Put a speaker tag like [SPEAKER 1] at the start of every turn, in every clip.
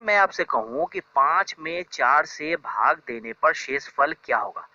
[SPEAKER 1] मैं आपसे कहूँ कि 5 में 4 से भाग देने पर शेषफल क्या होगा?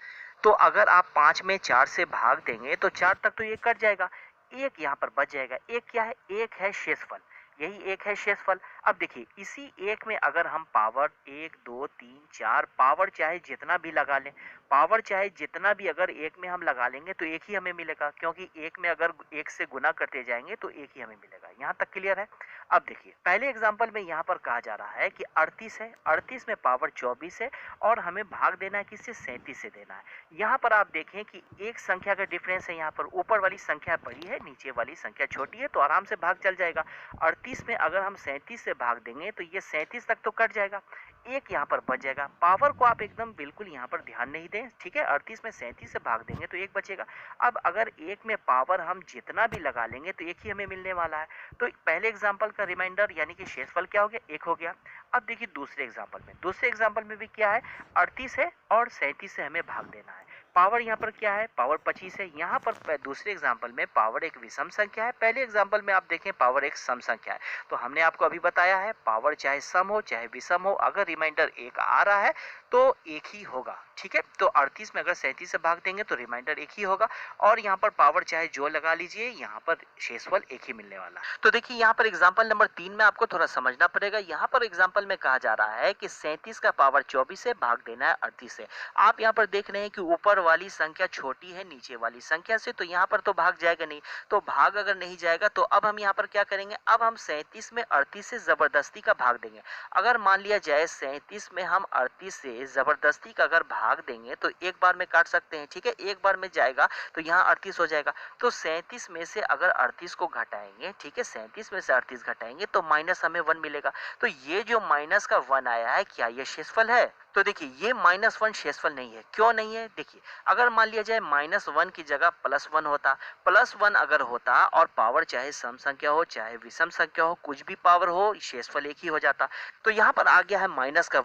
[SPEAKER 1] तो अगर आप 5 में 4 से भाग देंगे तो 4 तक तो ये कट जाएगा, 1 यहाँ पर बच जाएगा। 1 क्या है? 1 है शेषफल, यही 1 है शेषफल। अब देखिए इसी 1 में अगर हम पावर 1, 2, 3, 4 पावर चाहे जितना भी लगा लें, पावर चाहे जितना भी अगर 1 में हम लगा लेंगे तो 1 ही हमें मिलेगा, क्योंकि 1 में अगर 1 से गुना करते जाएंगे तो 1 ही हमें मिलेगा। यहाँ तक क्लियर है? अब देखिए पहले एग्जाम्पल में यहाँ पर कहा जा रहा है कि 38 है, 38 में पावर 24 है और हमें भाग देना है किससे? 37 से देना है। यहाँ पर आप देखें कि एक संख्या का डिफरेंस है, यहाँ पर ऊपर वाली संख्या बड़ी है, नीचे वाली संख्या छोटी है, तो आराम से भाग चल जाएगा। 38 में अगर हम 37 से भाग देंगे तो ये 37 तक तो कट जाएगा, 1 यहाँ पर बच जाएगा। पावर को आप एकदम बिल्कुल यहाँ पर ध्यान नहीं दें, ठीक है? 38 में 37 से भाग देंगे तो 1 बचेगा। अब अगर 1 में पावर हम जितना भी लगा लेंगे तो 1 ही हमें मिलने वाला है। तो पहले एग्जाम्पल का रिमाइंडर यानी कि शेषफल क्या हो गया? 1 हो गया। अब देखिए दूसरे एग्जाम्पल में भी क्या है? 38 है और 37 से हमें भाग देना है। पावर यहाँ पर क्या है? पावर 25 है। यहाँ पर दूसरे एग्जाम्पल में पावर एक विषम संख्या है, पहले एग्जाम्पल में आप देखें पावर एक सम संख्या है। तो हमने आपको अभी बताया है पावर चाहे सम हो चाहे विषम हो, अगर रिमाइंडर 1 आ रहा है तो 1 ही होगा, ठीक है? तो 38 में अगर 37 से भाग देंगे तो रिमाइंडर 1 ही होगा और यहाँ पर पावर चाहे जो लगा लीजिए, यहाँ पर शेषफल 1 ही मिलने वाला है। तो देखिए यहाँ पर एग्जाम्पल नंबर 3 में आपको थोड़ा समझना पड़ेगा। यहाँ पर एग्जाम्पल में कहा जा रहा है कि 37 का पावर 24 से भाग देना है 38 से। आप यहाँ पर देख रहे हैं कि ऊपर वाली संख्या छोटी है नीचे वाली संख्या से, तो यहाँ पर तो भाग जाएगा नहीं। तो भाग अगर नहीं जाएगा तो अब हम यहाँ पर क्या करेंगे? अब हम 37 में 38 से जबरदस्ती का भाग देंगे। अगर मान लिया जाए 37 में हम 38 से जबरदस्ती का अगर भाग देंगे तो एक बार में काट सकते हैं, ठीक है? एक बार में जाएगा तो यहाँ 38 हो जाएगा। तो 37 में से अगर 38 को घटाएंगे, ठीक है, 37 में से 38 घटाएंगे तो माइनस हमें 1 मिलेगा। तो ये जो माइनस का 1 आया है, क्या ये शेषफल है? तो देखिए ये -1 शेषफल नहीं है। क्यों नहीं है? देखिए अगर मान लिया जाए -1 की जगह +1 होता, +1 अगर होता और पावर चाहे सम संख्या हो चाहे विषम संख्या हो, कुछ भी पावर हो, शेषफल एक ही हो जाता। तो यहाँ पर आ गया है माइनस का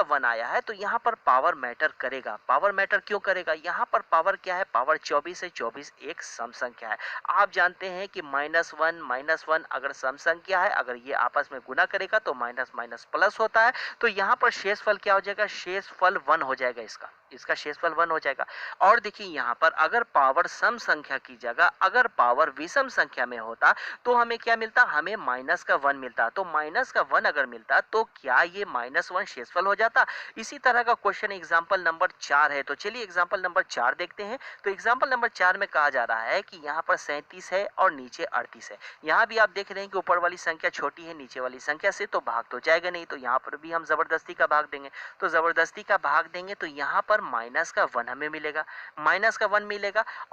[SPEAKER 1] 1 आया है, तो यहाँ पर पावर मैटर करेगा। पावर मैटर क्यों करेगा? यहाँ पर पावर क्या है? पावर 24 है, 24 एक सम संख्या है। आप जानते हैं कि -1 अगर सम संख्या है, अगर ये आपस में गुना करेगा तो माइनस माइनस प्लस होता है। तो यहाँ पर शेषफल क्या हो जाएगा? शेषफल 1 हो जाएगा। इसका शेषफल 1 हो जाएगा। और देखिए यहाँ पर अगर पावर सम संख्या की जगह अगर पावर विषम संख्या में होता तो हमें क्या मिलता? हमें माइनस का 1 मिलता। तो माइनस का 1 अगर मिलता तो क्या ये -1 शेषफल हो जाता? इसी तरह का क्वेश्चन एग्जाम्पल नंबर 4 है। तो चलिए एग्जाम्पल नंबर 4 देखते हैं। तो एग्जाम्पल नंबर 4 में कहा जा रहा है कि यहाँ पर 37 है और नीचे 38 है। यहाँ भी आप देख रहे हैं कि ऊपर वाली संख्या छोटी है नीचे वाली संख्या से, तो भाग तो जाएगा नहीं। तो यहाँ पर भी हम जबरदस्ती का भाग देंगे। तो जबरदस्ती का भाग देंगे तो यहाँ पर माइनस का 1 हमें मिलेगा।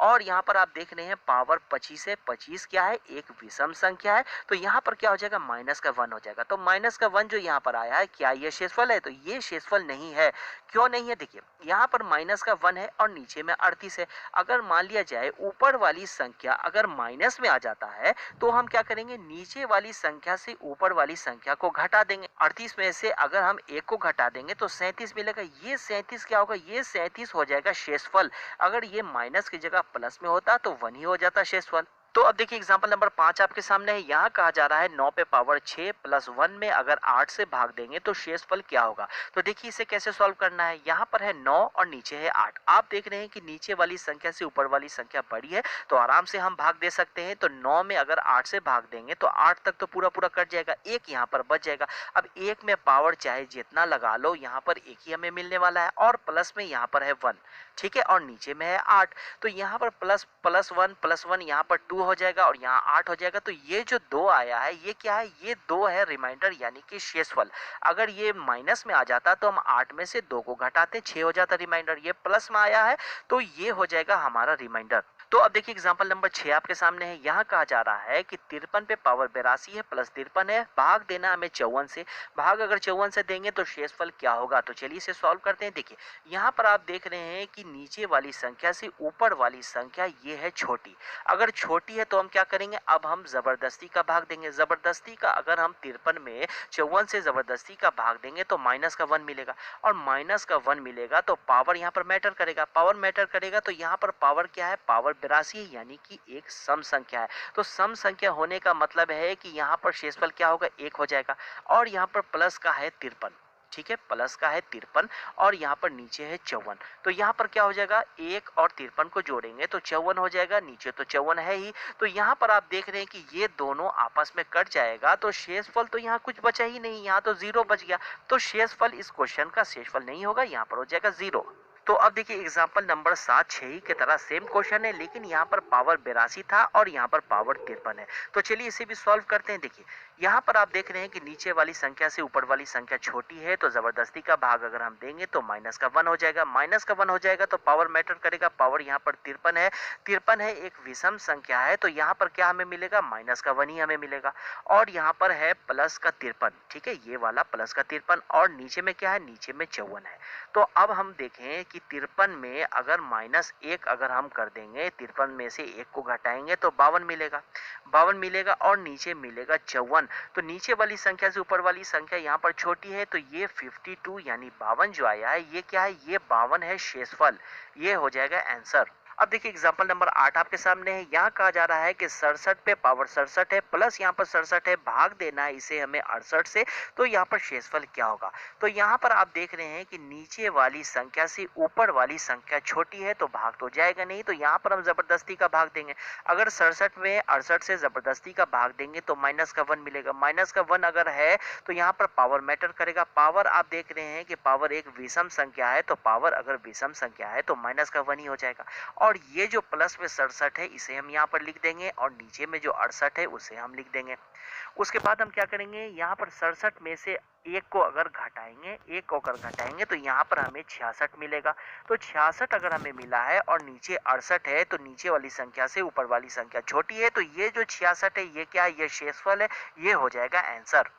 [SPEAKER 1] और यहाँ पर आप देख रहे हैं पावर 25 है। 25 क्या है? एक विषम संख्या है। तो यहाँ पर क्या हो जाएगा? माइनस का 1 हो जाएगा। तो माइनस का 1 जो यहाँ पर आया है, क्या ये शेषफल है? तो ये शेषफल नहीं है। क्यों नहीं है? देखिए यहाँ पर माइनस का 1 है और नीचे में 38 है। अगर मान लिया जाए ऊपर वाली संख्या अगर माइनस में आ जाता है तो हम क्या करेंगे? नीचे वाली संख्या से ऊपर वाली संख्या को घटा देंगे। 38 में से अगर हम 1 को घटा देंगे तो 37 मिलेगा। ये 37 क्या होगा? ये 37 हो जाएगा शेषफल। अगर ये माइनस की जगह प्लस में होता तो 1 ही हो जाता शेषफल। तो अब देखिए एग्जाम्पल नंबर 5 आपके सामने है। यहाँ कहा जा रहा है 9 पे पावर 6 + 1 में अगर 8 से भाग देंगे तो शेषफल क्या होगा? तो देखिए इसे कैसे सॉल्व करना है। यहाँ पर है 9 और नीचे है 8। आप देख रहे हैं कि नीचे वाली संख्या से ऊपर वाली संख्या बड़ी है, तो आराम से हम भाग दे सकते हैं। तो 9 में अगर 8 से भाग देंगे तो 8 तक तो पूरा पूरा कट जाएगा, 1 यहाँ पर बच जाएगा। अब 1 में पावर चाहे जितना लगा लो, यहाँ पर 1 ही हमें मिलने वाला है और प्लस में यहाँ पर है 1, ठीक है, और नीचे में है 8। तो यहाँ पर +1 यहाँ पर 2 हो जाएगा और यहाँ 8 हो जाएगा। तो ये जो 2 आया है ये क्या है? ये 2 है रिमाइंडर यानी कि शेषफल। अगर ये माइनस में आ जाता तो हम 8 में से 2 को घटाते, 6 हो जाता रिमाइंडर। ये प्लस में आया है तो ये हो जाएगा हमारा रिमाइंडर। तो अब देखिए एग्जाम्पल नंबर 6 आपके सामने है। यहाँ कहा जा रहा है कि 53 पे पावर 82 है प्लस 53 है, भाग देना हमें 54 से। भाग अगर 54 से देंगे तो शेषफल क्या होगा? तो चलिए इसे सॉल्व करते हैं। देखिए यहाँ पर आप देख रहे हैं कि नीचे वाली संख्या से ऊपर वाली संख्या ये है छोटी। अगर छोटी है तो हम क्या करेंगे? अब हम जबरदस्ती का भाग देंगे। जबरदस्ती का अगर हम 53 में 54 से जबरदस्ती का भाग देंगे तो माइनस का 1 मिलेगा और माइनस का 1 मिलेगा तो पावर यहाँ पर मैटर करेगा। पावर मैटर करेगा तो यहाँ पर पावर क्या है? पावर 82 है, यानी कि एक सम संख्या है। तो सम संख्या होने का मतलब है कि यहाँ पर शेषफल क्या होगा, 1 हो जाएगा। और यहाँ पर प्लस का है 53, ठीक है, प्लस का है 53 और यहाँ पर नीचे है 54। तो यहाँ पर क्या हो जाएगा, 1 और 53 को जोड़ेंगे तो 54 हो जाएगा, नीचे तो 54 है ही। तो यहाँ पर आप देख रहे हैं कि ये दोनों आपस में कट जाएगा, तो शेषफल तो यहाँ कुछ बचा ही नहीं, यहाँ तो 0 बच गया। तो शेषफल इस क्वेश्चन का शेषफल नहीं होगा, यहाँ पर हो जाएगा 0। तो अब देखिए एग्जाम्पल नंबर 7 6 की तरह सेम क्वेश्चन है, लेकिन यहाँ पर पावर 82 था और यहाँ पर पावर 53 है। तो चलिए इसे भी सॉल्व करते हैं। देखिए यहाँ पर आप देख रहे हैं कि नीचे वाली संख्या से ऊपर वाली संख्या छोटी है, तो जबरदस्ती का भाग अगर हम देंगे तो माइनस का 1 हो जाएगा। माइनस का 1 हो जाएगा तो पावर मैटर करेगा, पावर यहाँ पर 53 है। 53 है, एक विषम संख्या है, तो यहाँ पर क्या हमें मिलेगा, माइनस का 1 ही हमें मिलेगा। और यहाँ पर है प्लस का 53, ठीक है, ये वाला प्लस का 53 और नीचे में क्या है, नीचे में 54 है। तो अब हम देखें कि 53 में अगर -1 अगर हम कर देंगे, 53 में से 1 को घटाएंगे तो 52 मिलेगा, 52 मिलेगा और नीचे मिलेगा 54। तो नीचे वाली संख्या से ऊपर वाली संख्या यहाँ पर छोटी है, तो ये 52 यानी 52 जो आया है, ये क्या है, ये 52 है शेषफल, ये हो जाएगा आंसर। अब देखिए एग्जाम्पल नंबर 8 आपके सामने है। यहाँ कहा जा रहा है कि 67 पे पावर 67 है, प्लस यहाँ पर 67 है, भाग देना है इसे हमें 68 से, तो यहाँ पर शेषफल क्या होगा। तो यहाँ पर आप देख रहे हैं कि नीचे वाली संख्या से ऊपर वाली संख्या छोटी है, तो भाग तो जाएगा नहीं, तो यहाँ पर हम जबरदस्ती का भाग देंगे। अगर 67 में 68 से जबरदस्ती का भाग देंगे तो माइनस का 1 मिलेगा। माइनस का 1 अगर है तो यहाँ पर पावर मैटर करेगा। पावर आप देख रहे हैं कि पावर एक विषम संख्या है, तो पावर अगर विषम संख्या है तो माइनस का 1 ही हो जाएगा। और ये जो प्लस में 67 है इसे हम यहाँ पर लिख देंगे और नीचे में जो 68 है उसे हम लिख देंगे। उसके बाद हम क्या करेंगे, यहाँ पर 67 में से 1 को अगर घटाएंगे, 1 को अगर घटाएंगे तो यहाँ पर हमें 66 मिलेगा। तो 66 अगर हमें मिला है और नीचे 68 है, तो नीचे वाली संख्या से ऊपर वाली संख्या छोटी है, तो ये जो 66 है ये क्या है, ये शेषफल है, ये हो जाएगा आंसर।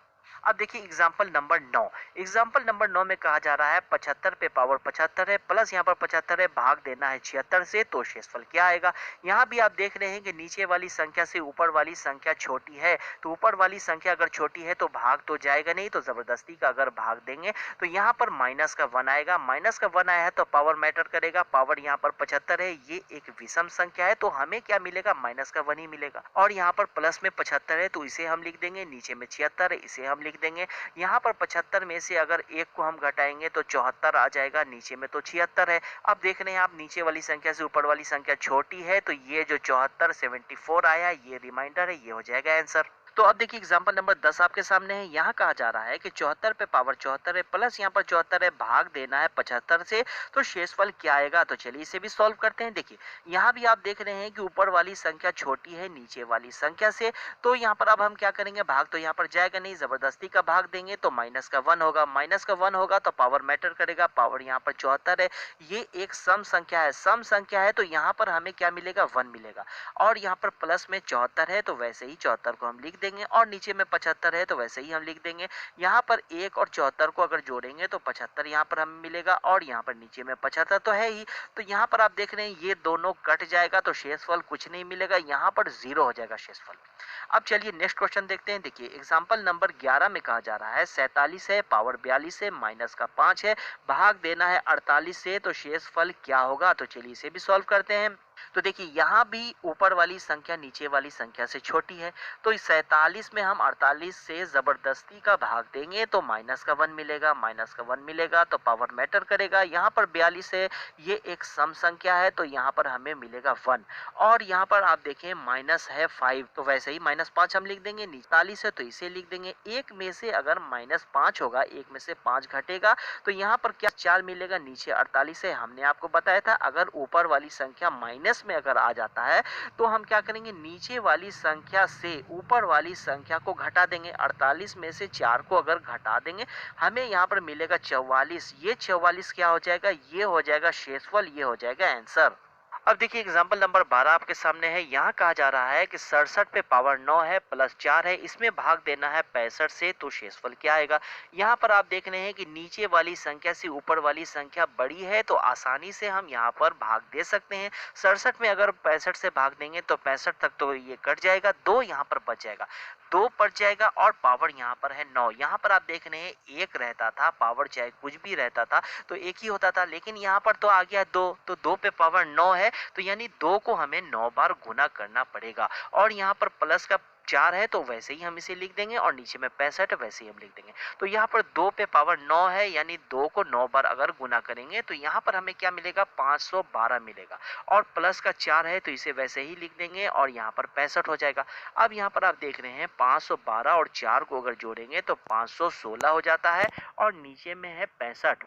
[SPEAKER 1] अब देखिए एग्जाम्पल नंबर 9। एग्जाम्पल नंबर 9 में कहा जा रहा है 75 पे पावर 75 है, प्लस यहाँ पर 75 है, भाग देना है 76 से, तो शेषफल क्या आएगा। यहाँ भी आप देख रहे हैं कि नीचे वाली संख्या से ऊपर वाली संख्या छोटी है, तो ऊपर वाली संख्या अगर छोटी है तो भाग तो जाएगा नहीं, तो जबरदस्ती का अगर भाग देंगे तो यहाँ पर माइनस का 1 आएगा। माइनस का 1 आया है तो पावर मैटर करेगा, पावर यहाँ पर 75 है, ये एक विषम संख्या है, तो हमें क्या मिलेगा, माइनस का 1 ही मिलेगा। और यहाँ पर प्लस में 75 है तो इसे हम लिख देंगे, नीचे में 76 है, इसे हम लिख देंगे। यहाँ पर 75 में से अगर 1 को हम घटाएंगे तो 74 आ जाएगा, नीचे में तो 76 है। अब देख रहे हैं आप नीचे वाली संख्या से ऊपर वाली संख्या छोटी है, तो ये जो 74 74 आया, ये रिमाइंडर है, ये हो जाएगा आंसर। तो अब देखिए एग्जांपल नंबर 10 आपके सामने है। यहाँ कहा जा रहा है कि 74 पे पावर 74 है, प्लस यहाँ पर 74 है, भाग देना है 75 से, तो शेषफल क्या आएगा। तो चलिए इसे भी सॉल्व करते हैं। देखिए यहाँ भी आप देख रहे हैं कि ऊपर वाली संख्या छोटी है नीचे वाली संख्या से, तो यहाँ पर अब हम क्या करेंगे, भाग तो यहाँ पर जाएगा नहीं, जबरदस्ती का भाग देंगे तो माइनस का 1 होगा। माइनस का 1 होगा तो पावर मैटर करेगा, पावर यहाँ पर 74 है, ये एक सम संख्या है, सम संख्या है, तो यहाँ पर हमें क्या मिलेगा, 1 मिलेगा। और यहाँ पर प्लस में 74 है, तो वैसे ही 74 को हम लिख देंगे, और नीचे में 75 है तो वैसे ही हम लिख देंगे। यहाँ पर 1 और 74 को अगर जोड़ेंगे तो 75 यहाँ पर हमें मिलेगा, और यहाँ पर नीचे में 75 तो है ही, तो यहाँ पर आप देख रहे हैं ये दोनों कट जाएगा, तो शेषफल कुछ नहीं मिलेगा, यहाँ पर 0 हो जाएगा शेषफल। अब चलिए नेक्स्ट क्वेश्चन देखते हैं। देखिए एग्जाम्पल नंबर 11 में कहा जा रहा है 47 है, पावर 42 है, माइनस का 5 है, भाग देना है 48 से, तो शेषफल क्या होगा। तो चलिए इसे भी सॉल्व करते हैं। तो देखिए यहाँ भी ऊपर वाली संख्या नीचे वाली संख्या से छोटी है, तो इस 47 में हम 48 से जबरदस्ती का भाग देंगे तो माइनस का 1 मिलेगा। माइनस का 1 मिलेगा तो पावर मैटर करेगा। यहाँ पर 42 है, ये एक सम संख्या है, तो यहाँ पर हमें मिलेगा 1। और यहाँ पर आप देखें माइनस है 5, तो वैसे ही -5 हम लिख देंगे। 49 है तो इसे लिख देंगे। एक में से अगर -5 होगा, एक में से 5 घटेगा, तो यहाँ पर क्या 4 मिलेगा, नीचे 48 है। हमने आपको बताया था अगर ऊपर वाली संख्या माइनस में अगर आ जाता है तो हम क्या करेंगे, नीचे वाली संख्या से ऊपर वाली संख्या को घटा देंगे। 48 में से 4 को अगर घटा देंगे हमें यहाँ पर मिलेगा 44। ये 44 क्या हो जाएगा, ये हो जाएगा शेषफल, ये हो जाएगा आंसर। अब देखिए एग्जाम्पल नंबर 12 आपके सामने है। यहाँ कहा जा रहा है कि 67 पे पावर 9 है, प्लस 4 है, इसमें भाग देना है 65 से, तो शेषफल क्या आएगा। यहाँ पर आप देख रहे हैं कि नीचे वाली संख्या से ऊपर वाली संख्या बड़ी है, तो आसानी से हम यहाँ पर भाग दे सकते हैं। 67 में अगर 65 से भाग देंगे तो 65 तक तो ये कट जाएगा, 2 यहाँ पर बच जाएगा। 2 बच जाएगा और पावर यहाँ पर है 9। यहाँ पर आप देख रहे हैं 1 रहता था, पावर चाहे कुछ भी रहता था तो 1 ही होता था, लेकिन यहाँ पर तो आ गया 2, तो 2 पे पावर 9 है, तो यानी 2 को हमें 9 बार गुना करना पड़ेगा। और यहाँ पर प्लस का 4 है तो वैसे ही हम इसे लिख देंगे, और नीचे में 65 है वैसे ही हम लिख देंगे। तो यहाँ पर 2 पे पावर 9 है, यानी 2 को 9 बार अगर गुना करेंगे तो यहाँ पर हमें क्या मिलेगा, 512 मिलेगा। और प्लस का 4 है तो इसे वैसे ही लिख देंगे, और यहाँ पर 65 हो जाएगा। अब यहाँ पर आप देख रहे हैं 512 और 4 को अगर जोड़ेंगे तो 516 हो जाता है, और नीचे में है 65।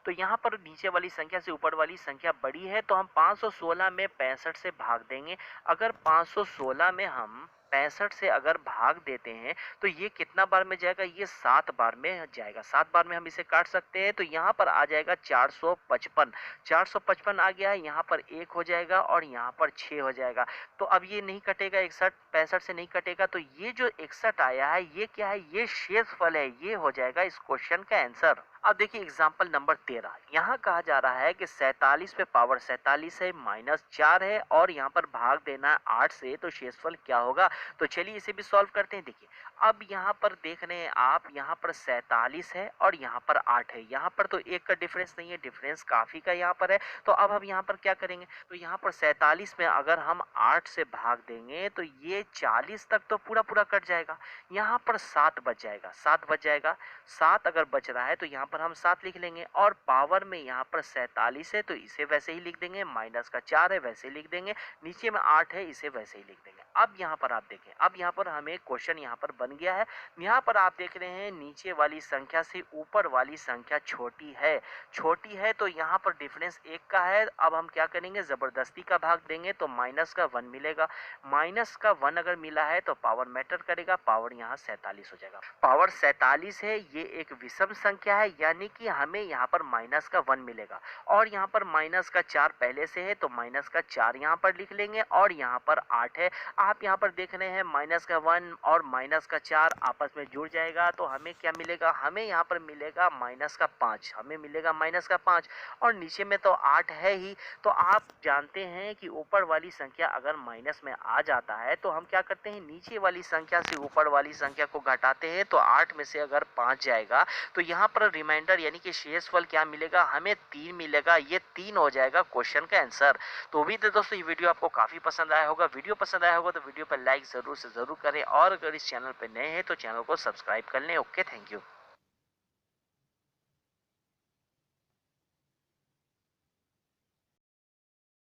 [SPEAKER 1] तो यहाँ पर नीचे वाली संख्या से ऊपर वाली संख्या बड़ी है, तो हम 516 में 65 से भाग देंगे। अगर 516 में हम 65 से अगर भाग देते हैं तो ये कितना बार में जाएगा, ये 7 बार में जाएगा। 7 बार में हम इसे काट सकते हैं, तो यहाँ पर आ जाएगा 455। 455 आ गया है, यहाँ पर 1 हो जाएगा और यहाँ पर 6 हो जाएगा। तो अब ये नहीं कटेगा, 61 65 से नहीं कटेगा, तो ये जो 61 आया है ये क्या है, ये शेषफल है, ये हो जाएगा इस क्वेश्चन का आंसर। अब देखिए एग्जाम्पल नंबर 13, यहाँ कहा जा रहा है कि 47 पे पावर 47 है, -4 है, और यहाँ पर भाग देना है 8 से, तो शेषफल क्या होगा। तो चलिए इसे भी सॉल्व करते हैं। देखिए अब यहाँ पर देख रहे हैं आप, यहाँ पर 47 है और यहाँ पर 8 है, यहाँ पर तो 1 का डिफरेंस नहीं है, डिफरेंस काफी का यहाँ पर है। तो अब हम यहाँ पर क्या करेंगे, तो यहाँ पर 47 में अगर हम 8 से भाग देंगे तो ये 40 तक तो पूरा पूरा कट जाएगा। यहाँ पर 7 बच जाएगा, 7 बच जाएगा। 7 अगर बच रहा है तो यहाँ पर हम 7 लिख लेंगे, और पावर में यहाँ पर 47 है तो इसे वैसे ही लिख देंगे, माइनस का 4 है वैसे ही लिख देंगे, नीचे में 8 है इसे वैसे ही लिख देंगे। अब यहाँ पर आप देखें, अब यहाँ पर हमें क्वेश्चन यहाँ पर बन गया है। यहाँ पर आप देख रहे हैं नीचे वाली संख्या से ऊपर वाली संख्या छोटी है, छोटी है, तो यहाँ पर डिफरेंस 1 का है। अब हम क्या करेंगे, जबरदस्ती का भाग देंगे तो माइनस का 1 मिलेगा। माइनस का 1 अगर मिला है तो पावर मैटर करेगा, पावर यहाँ 47 हो जाएगा। पावर 47 है, ये एक विषम संख्या है, यानी कि हमें यहाँ पर माइनस का 1 मिलेगा, और यहाँ पर माइनस का 4 पहले से है तो माइनस का 4 यहाँ पर लिख लेंगे, और यहाँ पर 8 है। आप यहाँ पर देख रहे हैं माइनस का 1 और माइनस का 4 आपस में जुड़ जाएगा, तो हमें क्या मिलेगा, हमें यहाँ पर मिलेगा माइनस का 5, हमें मिलेगा माइनस का 5, और नीचे में तो 8 है ही। तो आप जानते हैं कि ऊपर वाली संख्या अगर माइनस में आ जाता है तो हम क्या करते हैं, नीचे वाली संख्या से ऊपर वाली संख्या को घटाते हैं, तो 8 में से अगर 5 जाएगा तो यहाँ पर रिमाइंडर यानी कि शेषफल क्या मिलेगा, हमें 3 मिलेगा। ये 3 हो जाएगा क्वेश्चन का आंसर। तो उम्मीद है दोस्तों ये वीडियो आपको काफी पसंद आया होगा। वीडियो पसंद आया होगा तो वीडियो पर लाइक जरूर से जरूर करें, और अगर इस चैनल पर नए हैं तो चैनल को सब्सक्राइब कर लें। Okay, thank you.